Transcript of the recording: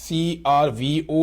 CRVO